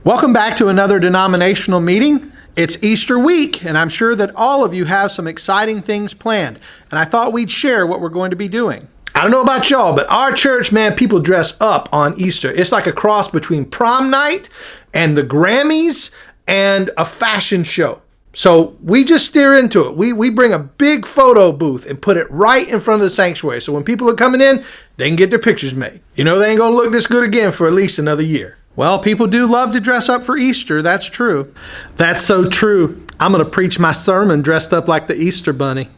Welcome back to another denominational meeting. It's Easter week, and I'm sure that all of you have some exciting things planned. And I thought we'd share what we're going to be doing. I don't know about y'all, but our church, man, people dress up on Easter. It's like a cross between prom night and the Grammys and a fashion show. So we just steer into it. We bring a big photo booth and put it right in front of the sanctuary. So when people are coming in, they can get their pictures made. You know, they ain't gonna look this good again for at least another year. Well, people do love to dress up for Easter. That's true. That's so true. I'm gonna preach my sermon dressed up like the Easter bunny.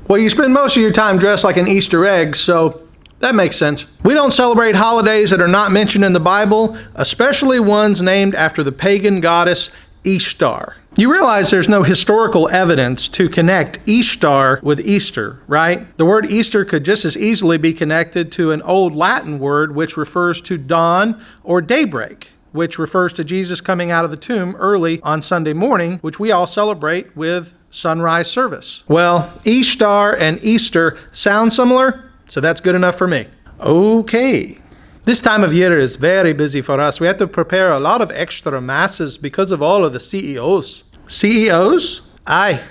Well, you spend most of your time dressed like an Easter egg, so that makes sense. We don't celebrate holidays that are not mentioned in the Bible, especially ones named after the pagan goddess Ishtar. You realize there's no historical evidence to connect Ishtar with Easter, right? The word Easter could just as easily be connected to an old Latin word which refers to dawn or daybreak, which refers to Jesus coming out of the tomb early on Sunday morning, which we all celebrate with sunrise service. Well, Ishtar and Easter sound similar, so that's good enough for me. Okay. This time of year is very busy for us. We have to prepare a lot of extra masses because of all of the CEOs. CEOs? Aye,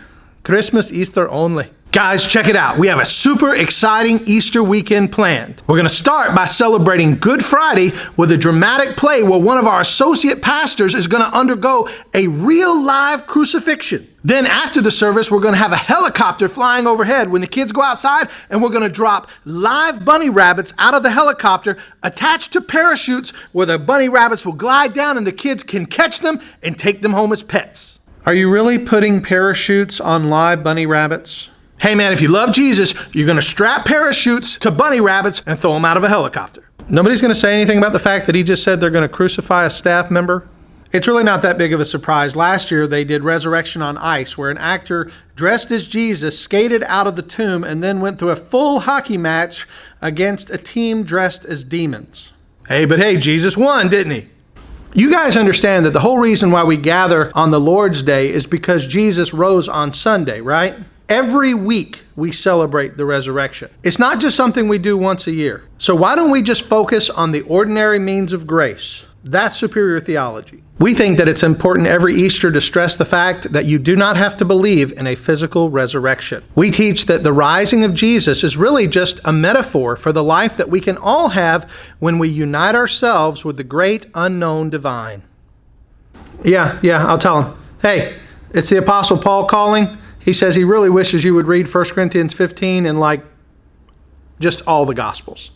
Christmas, Easter only. Guys, check it out. We have a super exciting Easter weekend planned. We're going to start by celebrating Good Friday with a dramatic play where one of our associate pastors is going to undergo a real live crucifixion. Then after the service, we're going to have a helicopter flying overhead when the kids go outside, and we're going to drop live bunny rabbits out of the helicopter attached to parachutes where the bunny rabbits will glide down and the kids can catch them and take them home as pets. Are you really putting parachutes on live bunny rabbits? Hey man, if you love Jesus, you're going to strap parachutes to bunny rabbits and throw them out of a helicopter. Nobody's going to say anything about the fact that he just said they're going to crucify a staff member. It's really not that big of a surprise. Last year, they did Resurrection on Ice, where an actor dressed as Jesus skated out of the tomb and then went through a full hockey match against a team dressed as demons. Hey, Jesus won, didn't he? You guys understand that the whole reason why we gather on the Lord's Day is because Jesus rose on Sunday, right? Every week we celebrate the resurrection. It's not just something we do once a year. So why don't we just focus on the ordinary means of grace? That's superior theology. We think that it's important every Easter to stress the fact that you do not have to believe in a physical resurrection. We teach that the rising of Jesus is really just a metaphor for the life that we can all have when we unite ourselves with the great unknown divine. Yeah, I'll tell him. Hey, it's the Apostle Paul calling. He says he really wishes you would read 1 Corinthians 15 and just all the Gospels.